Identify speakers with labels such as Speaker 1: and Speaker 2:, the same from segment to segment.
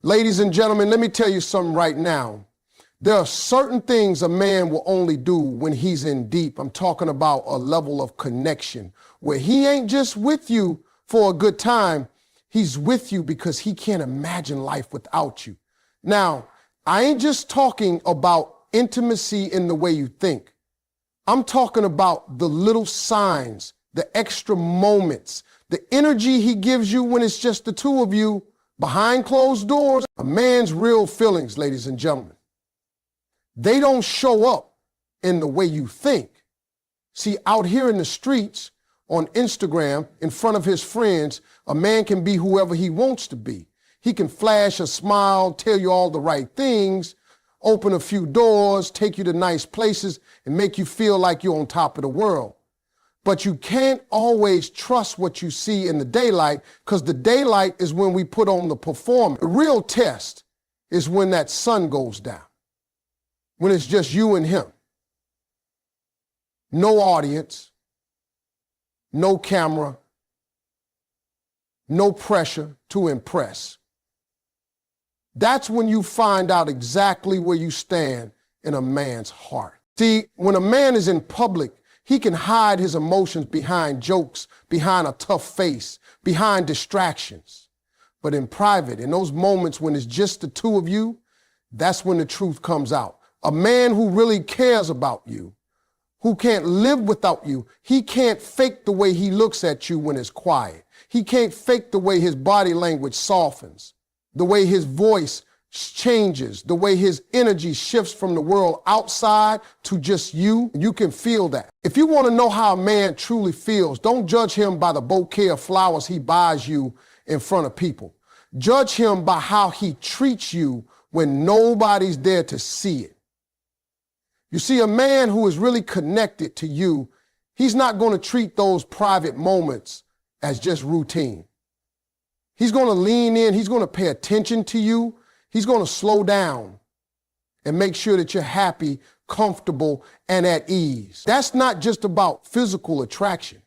Speaker 1: Ladies and gentlemen, let me tell you something right now. There are certain things a man will only do when he's in deep. I'm talking about a level of connection where he ain't just with you for a good time. He's with you because he can't imagine life without you. Now, I ain't just talking about intimacy in the way you think. I'm talking about the little signs, the extra moments, the energy he gives you when it's just the two of you behind closed doors. A man's real feelings, ladies and gentlemen, they don't show up in the way you think. See, out here in the streets, on Instagram, in front of his friends, a man can be whoever he wants to be. He can flash a smile, tell you all the right things, open a few doors, take you to nice places, and make you feel like you're on top of the world. But you can't always trust what you see in the daylight, because the daylight is when we put on the performance. The real test is when that sun goes down, when it's just you and him. No audience, no camera, no pressure to impress. That's when you find out exactly where you stand in a man's heart. See, when a man is in public, he can hide his emotions behind jokes, behind a tough face, behind distractions. But in private, in those moments when it's just the two of you, that's when the truth comes out. A man who really cares about you, who can't live without you, he can't fake the way he looks at you when it's quiet. He can't fake the way his body language softens, the way his voice changes, the way his energy shifts from the world outside to just you. You can feel that. If you want to know how a man truly feels, don't judge him by the bouquet of flowers he buys you in front of people. Judge him by how he treats you when nobody's there to see it. You see, a man who is really connected to you, he's not going to treat those private moments as just routine. He's going to lean in. He's going to pay attention to you. He's going to slow down and make sure that you're happy, comfortable, and at ease. That's not just about physical attraction.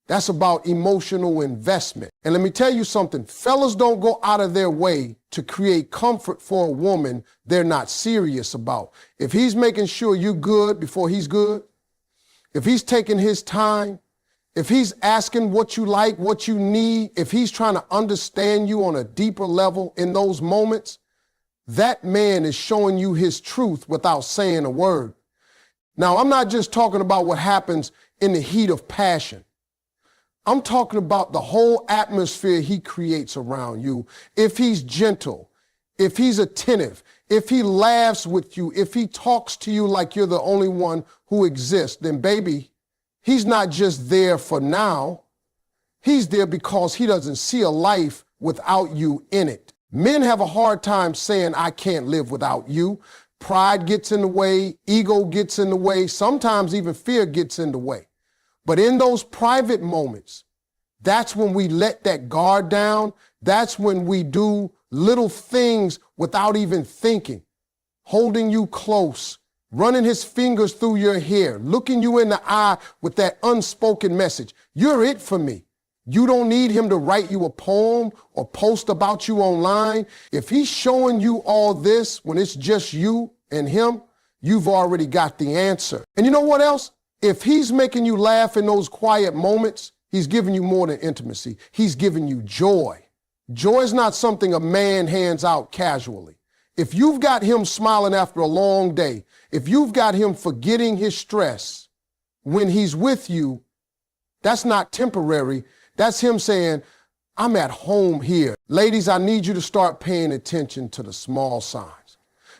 Speaker 1: That's about emotional investment. And let me tell you something. Fellas don't go out of their way to create comfort for a woman they're not serious about. If he's making sure you're good before he's good, if he's taking his time, if he's asking what you like, what you need, if he's trying to understand you on a deeper level in those moments, that man is showing you his truth without saying a word. Now, I'm not just talking about what happens in the heat of passion. I'm talking about the whole atmosphere he creates around you. If he's gentle, if he's attentive, if he laughs with you, if he talks to you like you're the only one who exists, then baby, he's not just there for now. He's there because he doesn't see a life without you in it. Men have a hard time saying, I can't live without you. Pride gets in the way, ego gets in the way, sometimes even fear gets in the way. But in those private moments, that's when we let that guard down. That's when we do little things without even thinking, holding you close, running his fingers through your hair, looking you in the eye with that unspoken message. You're it for me. You don't need him to write you a poem or post about you online. If he's showing you all this when it's just you and him, you've already got the answer. And you know what else? If he's making you laugh in those quiet moments, he's giving you more than intimacy. He's giving you joy. Joy is not something a man hands out casually. If you've got him smiling after a long day, if you've got him forgetting his stress when he's with you, that's not temporary. That's him saying, I'm at home here. Ladies, I need you to start paying attention to the small signs.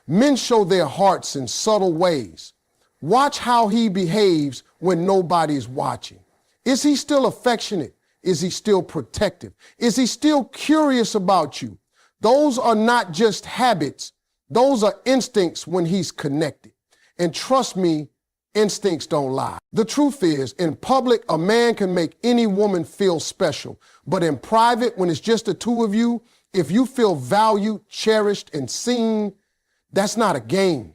Speaker 1: Men show their hearts in subtle ways. Watch how he behaves when nobody's watching. Is he still affectionate? Is he still protective? Is he still curious about you? Those are not just habits. Those are instincts when he's connected. And trust me, instincts don't lie. The truth is, in public, a man can make any woman feel special. But in private, when it's just the two of you, if you feel valued, cherished, and seen, that's not a game.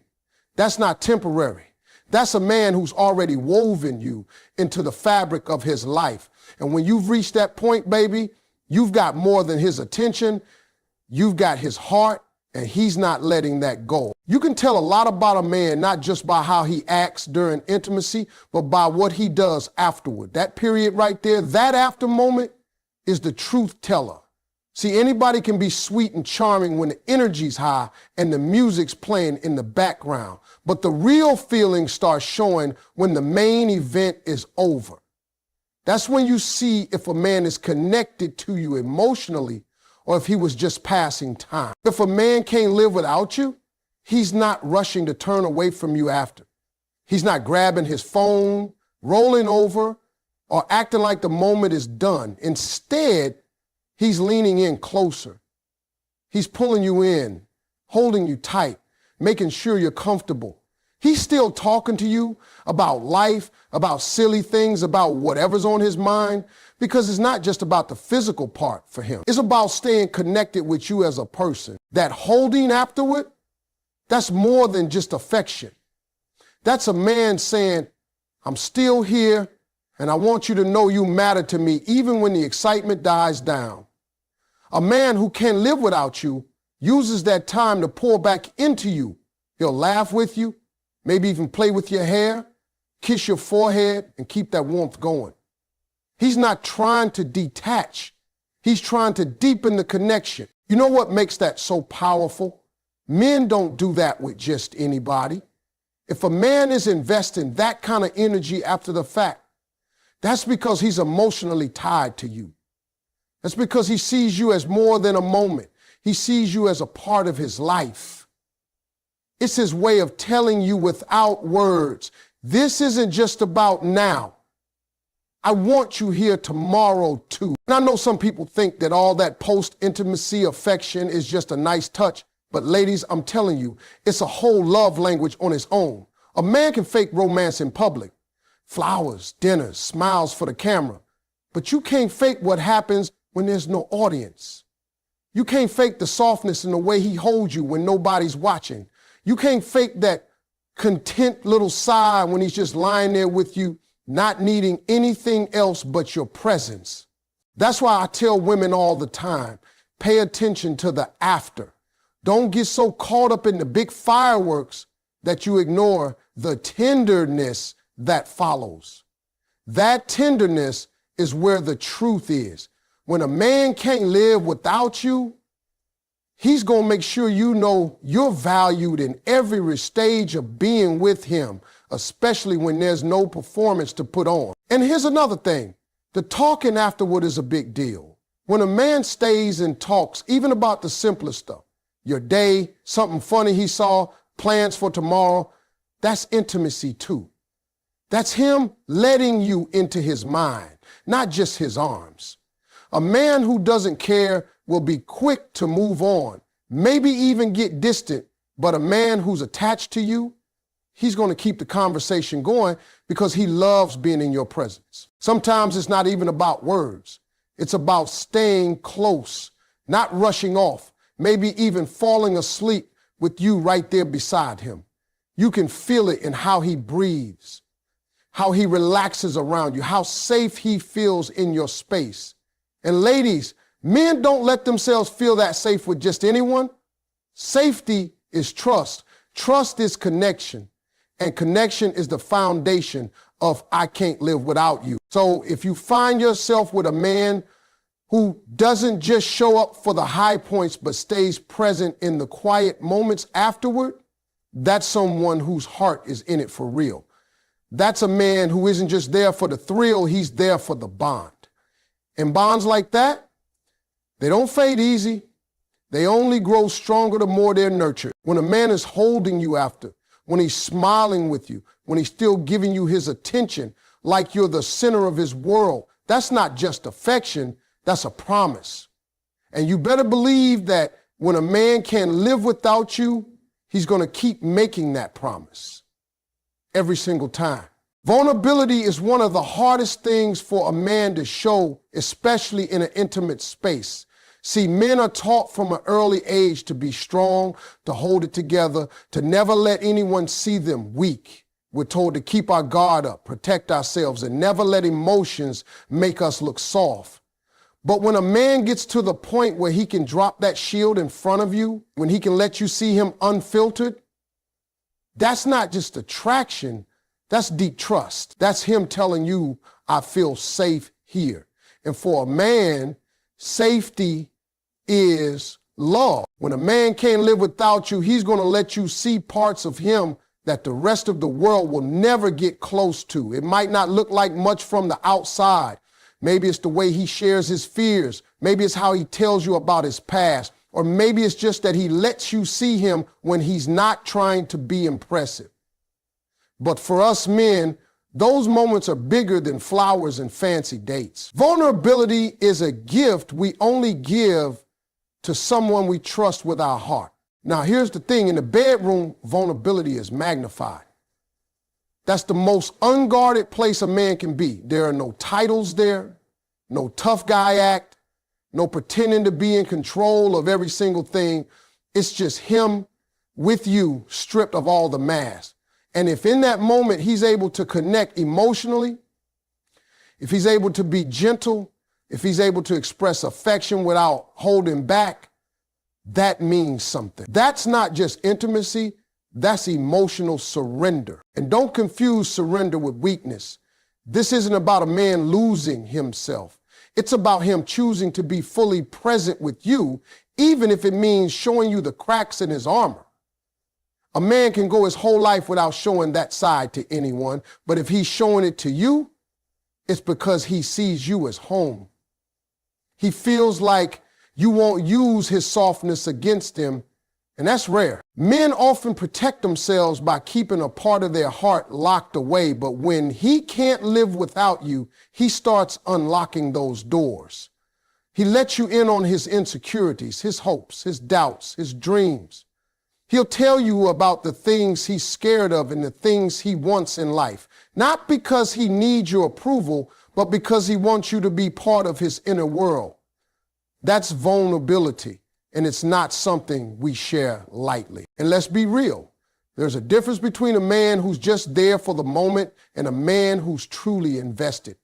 Speaker 1: That's not temporary. That's a man who's already woven you into the fabric of his life. And when you've reached that point, baby, you've got more than his attention. You've got his heart, and he's not letting that go. You can tell a lot about a man, not just by how he acts during intimacy, but by what he does afterward. That period right there, that after moment is the truth teller. See, anybody can be sweet and charming when the energy's high and the music's playing in the background. But the real feeling starts showing when the main event is over. That's when you see if a man is connected to you emotionally or if he was just passing time. If a man can't live without you, he's not rushing to turn away from you after. He's not grabbing his phone, rolling over, or acting like the moment is done. Instead, he's leaning in closer. He's pulling you in, holding you tight, making sure you're comfortable. He's still talking to you about life, about silly things, about whatever's on his mind, because it's not just about the physical part for him. It's about staying connected with you as a person. That holding afterward, that's more than just affection. That's a man saying, I'm still here, and I want you to know you matter to me even when the excitement dies down. A man who can't live without you uses that time to pour back into you. He'll laugh with you, maybe even play with your hair, kiss your forehead, and keep that warmth going. He's not trying to detach. He's trying to deepen the connection. You know what makes that so powerful? Men don't do that with just anybody. If a man is investing that kind of energy after the fact, that's because he's emotionally tied to you. That's because he sees you as more than a moment. He sees you as a part of his life. It's his way of telling you without words, this isn't just about now. I want you here tomorrow too. And I know some people think that all that post-intimacy affection is just a nice touch, but ladies, I'm telling you, it's a whole love language on its own. A man can fake romance in public. Flowers, dinners, smiles for the camera. But you can't fake what happens when there's no audience. You can't fake the softness in the way he holds you when nobody's watching. You can't fake that content little sigh when he's just lying there with you, not needing anything else but your presence. That's why I tell women all the time, pay attention to the after. Don't get so caught up in the big fireworks that you ignore the tenderness that follows. That tenderness is where the truth is. When a man can't live without you, he's going to make sure you know you're valued in every stage of being with him, especially when there's no performance to put on. And here's another thing. The talking afterward is a big deal. When a man stays and talks, even about the simplest stuff, your day, something funny he saw, plans for tomorrow, that's intimacy too. That's him letting you into his mind, not just his arms. A man who doesn't care will be quick to move on, maybe even get distant, but a man who's attached to you, he's going to keep the conversation going because he loves being in your presence. Sometimes it's not even about words. It's about staying close, not rushing off, maybe even falling asleep with you right there beside him. You can feel it in how he breathes, how he relaxes around you, how safe he feels in your space. And ladies, men don't let themselves feel that safe with just anyone. Safety is trust. Trust is connection. And connection is the foundation of I can't live without you. So if you find yourself with a man who doesn't just show up for the high points but stays present in the quiet moments afterward, that's someone whose heart is in it for real. That's a man who isn't just there for the thrill, he's there for the bond. And bonds like that, they don't fade easy. They only grow stronger the more they're nurtured. When a man is holding you after, when he's smiling with you, when he's still giving you his attention like you're the center of his world, that's not just affection, that's a promise. And you better believe that when a man can't live without you, he's going to keep making that promise every single time. Vulnerability is one of the hardest things for a man to show, especially in an intimate space. See, men are taught from an early age to be strong, to hold it together, to never let anyone see them weak. We're told to keep our guard up, protect ourselves, and never let emotions make us look soft. But when a man gets to the point where he can drop that shield in front of you, when he can let you see him unfiltered, that's not just attraction, that's deep trust. That's him telling you, I feel safe here. And for a man, safety is love. When a man can't live without you, he's going to let you see parts of him that the rest of the world will never get close to. It might not look like much from the outside. Maybe it's the way he shares his fears. Maybe it's how he tells you about his past. Or maybe it's just that he lets you see him when he's not trying to be impressive. But for us men, those moments are bigger than flowers and fancy dates. Vulnerability is a gift we only give to someone we trust with our heart. Now, here's the thing. In the bedroom, vulnerability is magnified. That's the most unguarded place a man can be. There are no titles there, no tough guy act, no pretending to be in control of every single thing. It's just him with you, stripped of all the mask. And if in that moment he's able to connect emotionally, if he's able to be gentle, if he's able to express affection without holding back, that means something. That's not just intimacy, that's emotional surrender. And don't confuse surrender with weakness. This isn't about a man losing himself. It's about him choosing to be fully present with you, even if it means showing you the cracks in his armor. A man can go his whole life without showing that side to anyone, but if he's showing it to you, it's because he sees you as home. He feels like you won't use his softness against him, and that's rare. Men often protect themselves by keeping a part of their heart locked away, but when he can't live without you, he starts unlocking those doors. He lets you in on his insecurities, his hopes, his doubts, his dreams. He'll tell you about the things he's scared of and the things he wants in life, not because he needs your approval, but because he wants you to be part of his inner world. That's vulnerability, and it's not something we share lightly. And let's be real. There's a difference between a man who's just there for the moment and a man who's truly invested.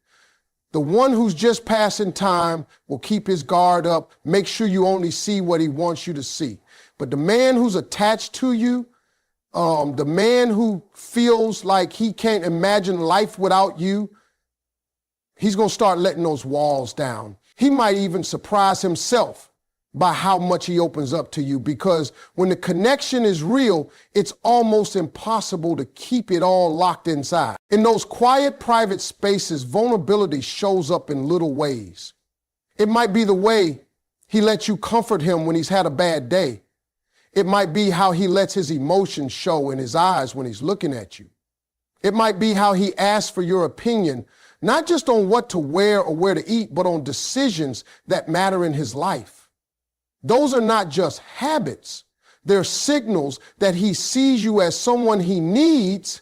Speaker 1: The one who's just passing time will keep his guard up, make sure you only see what he wants you to see. But the man who's attached to you, the man who feels like he can't imagine life without you, he's going to start letting those walls down. He might even surprise himself by how much he opens up to you, because when the connection is real, it's almost impossible to keep it all locked inside. In those quiet, private spaces, vulnerability shows up in little ways. It might be the way he lets you comfort him when he's had a bad day. It might be how he lets his emotions show in his eyes when he's looking at you. It might be how he asks for your opinion, not just on what to wear or where to eat, but on decisions that matter in his life. Those are not just habits. They're signals that he sees you as someone he needs,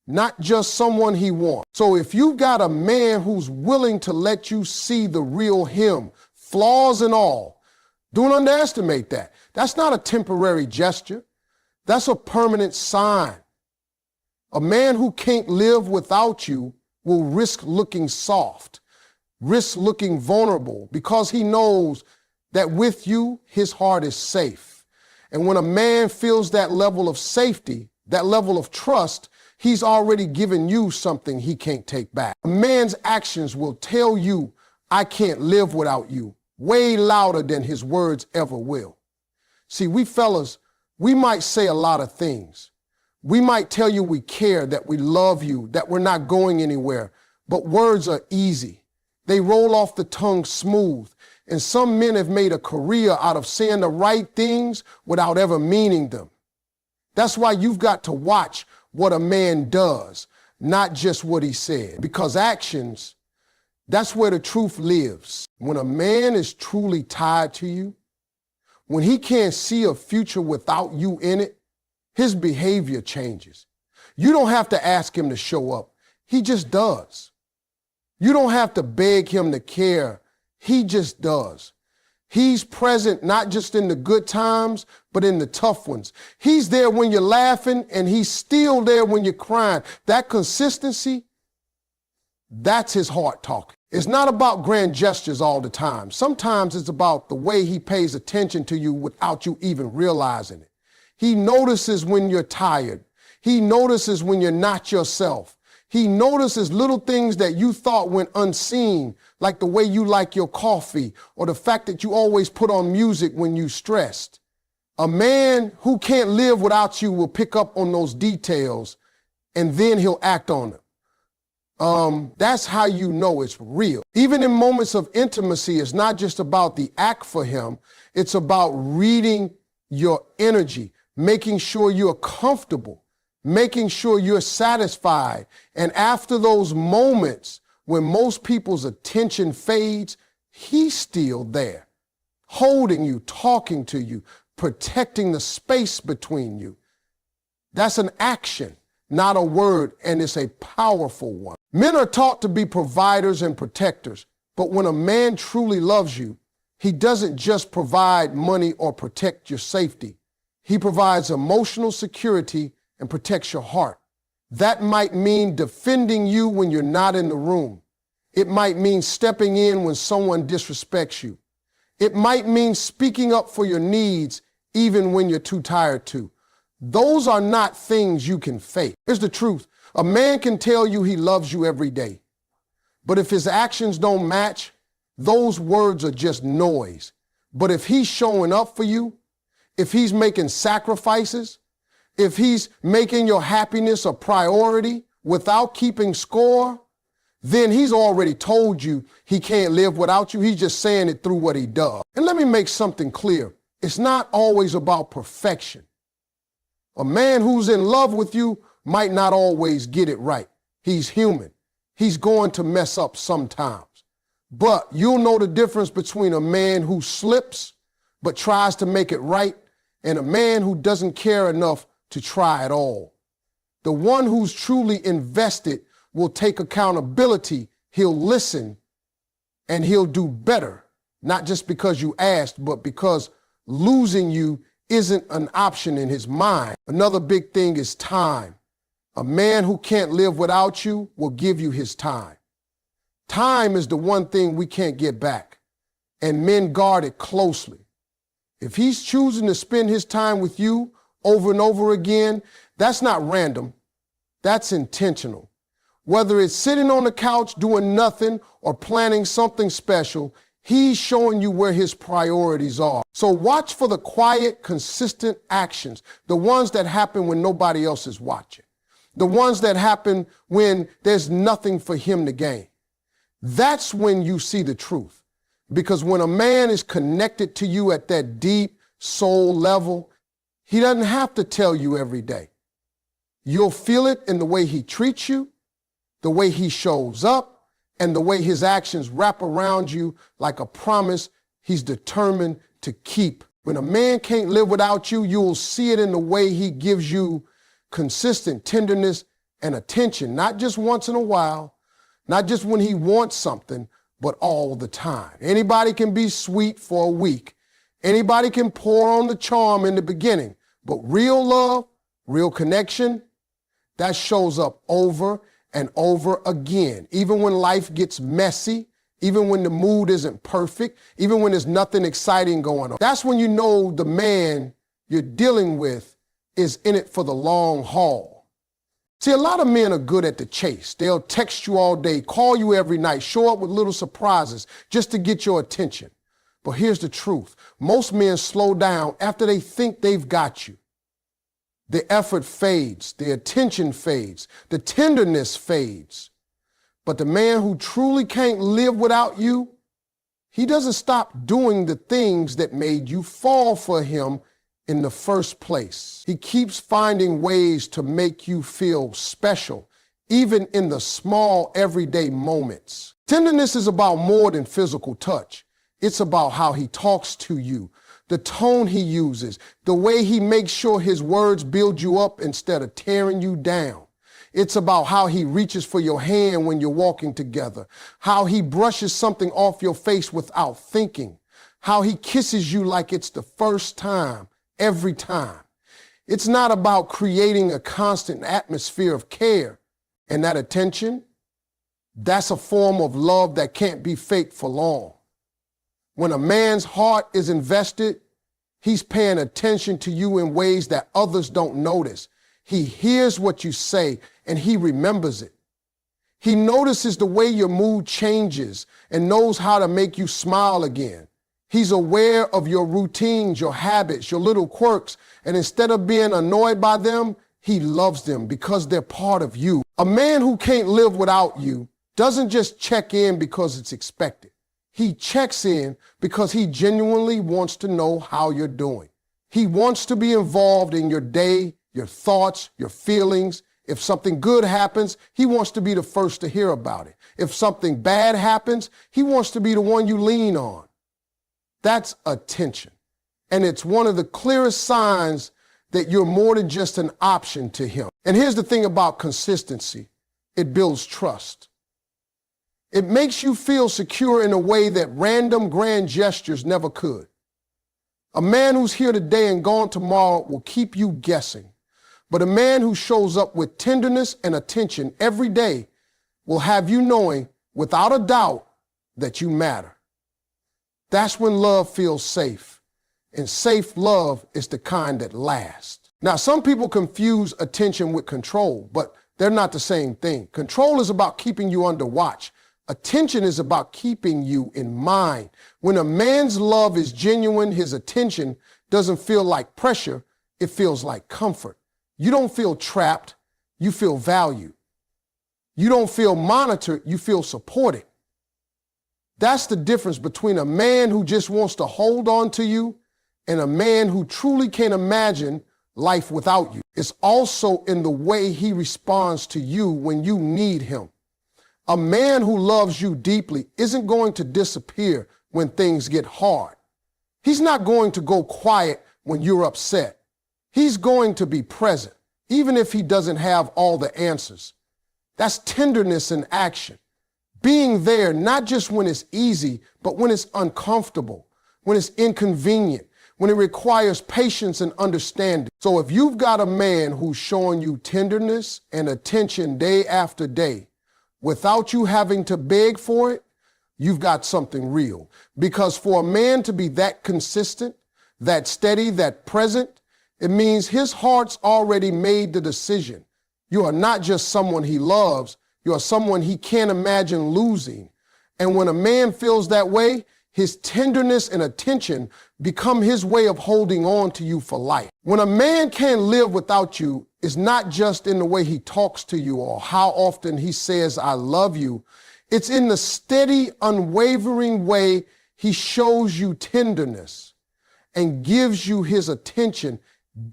Speaker 1: not just someone he wants. So if you've got a man who's willing to let you see the real him, flaws and all, don't underestimate that. That's not a temporary gesture. That's a permanent sign. A man who can't live without you will risk looking soft, risk looking vulnerable, because he knows that with you, his heart is safe. And when a man feels that level of safety, that level of trust, he's already given you something he can't take back. A man's actions will tell you, I can't live without you, way louder than his words ever will. See, we fellas, we might say a lot of things. We might tell you we care, that we love you, that we're not going anywhere, but words are easy. They roll off the tongue smooth. And some men have made a career out of saying the right things without ever meaning them. That's why you've got to watch what a man does, not just what he said. Because actions, that's where the truth lives. When a man is truly tied to you, when he can't see a future without you in it, his behavior changes. You don't have to ask him to show up. He just does. You don't have to beg him to care. He just does. He's present not just in the good times, but in the tough ones. He's there when you're laughing, and he's still there when you're crying. That consistency, that's his heart talking. It's not about grand gestures all the time. Sometimes it's about the way he pays attention to you without you even realizing it. He notices when you're tired. He notices when you're not yourself. He notices little things that you thought went unseen, like the way you like your coffee or the fact that you always put on music when you're stressed. A man who can't live without you will pick up on those details and then he'll act on them. That's how you know it's real. Even in moments of intimacy, it's not just about the act for him. It's about reading your energy, making sure you're comfortable, making sure you're satisfied. And after those moments when most people's attention fades, he's still there, holding you, talking to you, protecting the space between you. That's an action, not a word, and it's a powerful one. Men are taught to be providers and protectors, but when a man truly loves you, he doesn't just provide money or protect your safety. He provides emotional security and protects your heart. That might mean defending you when you're not in the room. It might mean stepping in when someone disrespects you. It might mean speaking up for your needs even when you're too tired to. Those are not things you can fake. Here's the truth. A man can tell you he loves you every day, but if his actions don't match, those words are just noise. But if he's showing up for you, if he's making sacrifices, if he's making your happiness a priority without keeping score, then he's already told you he can't live without you. He's just saying it through what he does. And let me make something clear. It's not always about perfection. A man who's in love with you might not always get it right. He's human. He's going to mess up sometimes. But you'll know the difference between a man who slips but tries to make it right and a man who doesn't care enough to try at all. The one who's truly invested will take accountability. He'll listen and he'll do better, not just because you asked, but because losing you isn't an option in his mind. Another big thing is time. A man who can't live without you will give you his time. Time is the one thing we can't get back, and men guard it closely. If he's choosing to spend his time with you over and over again, that's not random. That's intentional. Whether it's sitting on the couch doing nothing or planning something special, he's showing you where his priorities are. So watch for the quiet, consistent actions, the ones that happen when nobody else is watching, the ones that happen when there's nothing for him to gain. That's when you see the truth. Because when a man is connected to you at that deep soul level, he doesn't have to tell you every day. You'll feel it in the way he treats you, the way he shows up, and the way his actions wrap around you like a promise he's determined to keep. When a man can't live without you, you'll see it in the way he gives you consistent tenderness and attention, not just once in a while, not just when he wants something, but all the time. Anybody can be sweet for a week. Anybody can pour on the charm in the beginning, but real love, real connection, that shows up over and over again. Even when life gets messy, even when the mood isn't perfect, even when there's nothing exciting going on. That's when you know the man you're dealing with is in it for the long haul. See, a lot of men are good at the chase. They'll text you all day, call you every night, show up with little surprises just to get your attention. But here's the truth. Most men slow down after they think they've got you. The effort fades, the attention fades, the tenderness fades. But the man who truly can't live without you, he doesn't stop doing the things that made you fall for him in the first place. He keeps finding ways to make you feel special, even in the small everyday moments. Tenderness is about more than physical touch. It's about how he talks to you, the tone he uses, the way he makes sure his words build you up instead of tearing you down. It's about how he reaches for your hand when you're walking together, how he brushes something off your face without thinking, how he kisses you like it's the first time, every time. It's not about creating a constant atmosphere of care and that attention. That's a form of love that can't be faked for long. When a man's heart is invested, he's paying attention to you in ways that others don't notice. He hears what you say and he remembers it. He notices the way your mood changes and knows how to make you smile again. He's aware of your routines, your habits, your little quirks, and instead of being annoyed by them, he loves them because they're part of you. A man who can't live without you doesn't just check in because it's expected. He checks in because he genuinely wants to know how you're doing. He wants to be involved in your day, your thoughts, your feelings. If something good happens, he wants to be the first to hear about it. If something bad happens, he wants to be the one you lean on. That's attention. And it's one of the clearest signs that you're more than just an option to him. And here's the thing about consistency. It builds trust. It makes you feel secure in a way that random grand gestures never could. A man who's here today and gone tomorrow will keep you guessing. But a man who shows up with tenderness and attention every day will have you knowing without a doubt that you matter. That's when love feels safe. And safe love is the kind that lasts. Now, some people confuse attention with control, but they're not the same thing. Control is about keeping you under watch. Attention is about keeping you in mind. When a man's love is genuine, his attention doesn't feel like pressure, it feels like comfort. You don't feel trapped, you feel valued. You don't feel monitored, you feel supported. That's the difference between a man who just wants to hold on to you and a man who truly can't imagine life without you. It's also in the way he responds to you when you need him. A man who loves you deeply isn't going to disappear when things get hard. He's not going to go quiet when you're upset. He's going to be present, even if he doesn't have all the answers. That's tenderness in action. Being there not just when it's easy, but when it's uncomfortable, when it's inconvenient, when it requires patience and understanding. So if you've got a man who's showing you tenderness and attention day after day, without you having to beg for it, you've got something real. Because for a man to be that consistent, that steady, that present, it means his heart's already made the decision. You are not just someone he loves, you are someone he can't imagine losing. And when a man feels that way, his tenderness and attention become his way of holding on to you for life. When a man can't live without you, it's not just in the way he talks to you or how often he says, I love you. It's in the steady, unwavering way he shows you tenderness and gives you his attention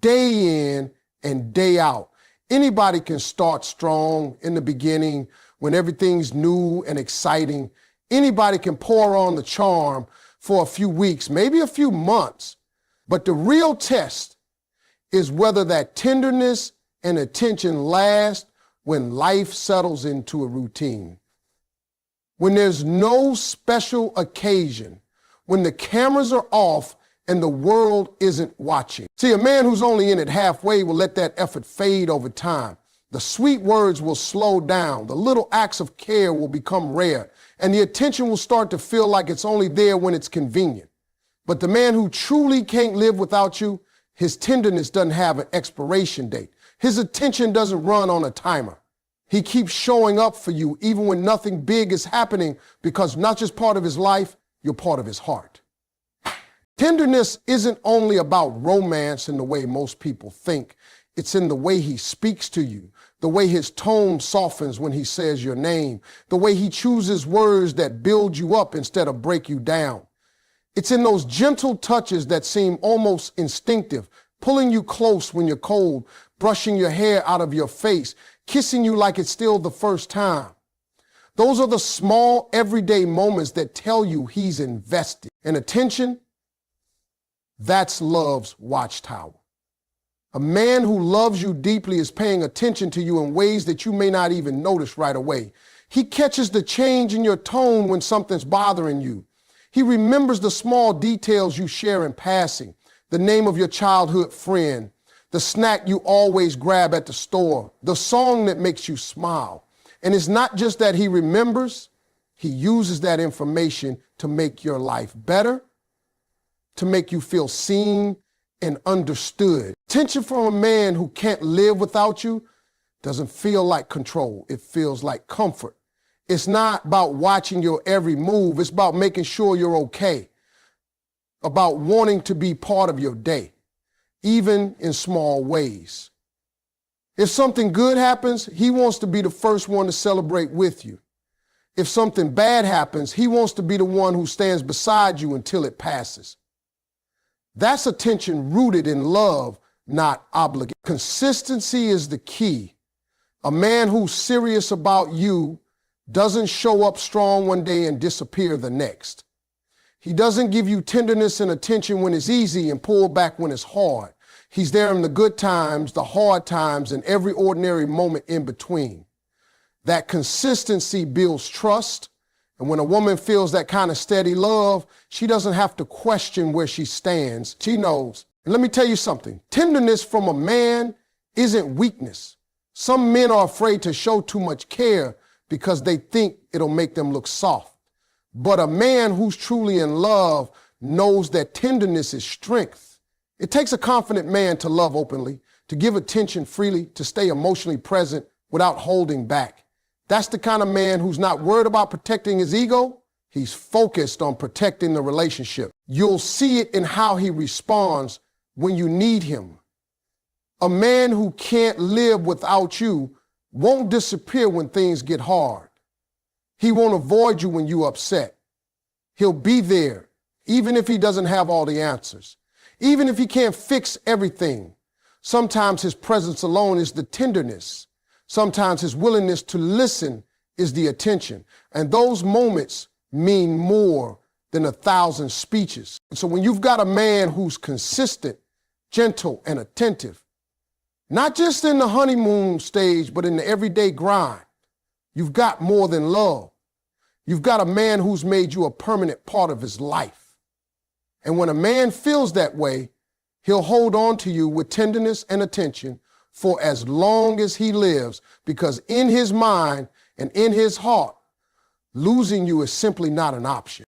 Speaker 1: day in and day out. Anybody can start strong in the beginning when everything's new and exciting. Anybody can pour on the charm for a few weeks, maybe a few months. But the real test is whether that tenderness and attention last when life settles into a routine. When there's no special occasion, when the cameras are off and the world isn't watching. See, a man who's only in it halfway will let that effort fade over time. The sweet words will slow down. The little acts of care will become rare. And the attention will start to feel like it's only there when it's convenient. But the man who truly can't live without you, his tenderness doesn't have an expiration date. His attention doesn't run on a timer. He keeps showing up for you even when nothing big is happening because not just part of his life, you're part of his heart. Tenderness isn't only about romance in the way most people think. It's in the way he speaks to you, the way his tone softens when he says your name, the way he chooses words that build you up instead of break you down. It's in those gentle touches that seem almost instinctive, pulling you close when you're cold, brushing your hair out of your face, kissing you like it's still the first time. Those are the small, everyday moments that tell you he's invested. And attention, that's love's watchtower. A man who loves you deeply is paying attention to you in ways that you may not even notice right away. He catches the change in your tone when something's bothering you. He remembers the small details you share in passing, the name of your childhood friend, the snack you always grab at the store, the song that makes you smile. And it's not just that he remembers, he uses that information to make your life better, to make you feel seen and understood. Attention from a man who can't live without you doesn't feel like control. It feels like comfort. It's not about watching your every move. It's about making sure you're okay, about wanting to be part of your day, even in small ways. If something good happens, he wants to be the first one to celebrate with you. If something bad happens, he wants to be the one who stands beside you until it passes. That's attention rooted in love, not obligation. Consistency is the key. A man who's serious about you doesn't show up strong one day and disappear the next. He doesn't give you tenderness and attention when it's easy and pull back when it's hard. He's there in the good times, the hard times, and every ordinary moment in between. That consistency builds trust. And when a woman feels that kind of steady love, she doesn't have to question where she stands. She knows. And let me tell you something. Tenderness from a man isn't weakness. Some men are afraid to show too much care because they think it'll make them look soft. But a man who's truly in love knows that tenderness is strength. It takes a confident man to love openly, to give attention freely, to stay emotionally present without holding back. That's the kind of man who's not worried about protecting his ego. He's focused on protecting the relationship. You'll see it in how he responds when you need him. A man who can't live without you won't disappear when things get hard. He won't avoid you when you're upset. He'll be there, even if he doesn't have all the answers. Even if he can't fix everything. Sometimes his presence alone is the tenderness. Sometimes his willingness to listen is the attention. And those moments mean more than 1,000 speeches. So when you've got a man who's consistent, gentle, and attentive, not just in the honeymoon stage, but in the everyday grind, you've got more than love. You've got a man who's made you a permanent part of his life. And when a man feels that way, he'll hold on to you with tenderness and attention for as long as he lives, because in his mind and in his heart, losing you is simply not an option.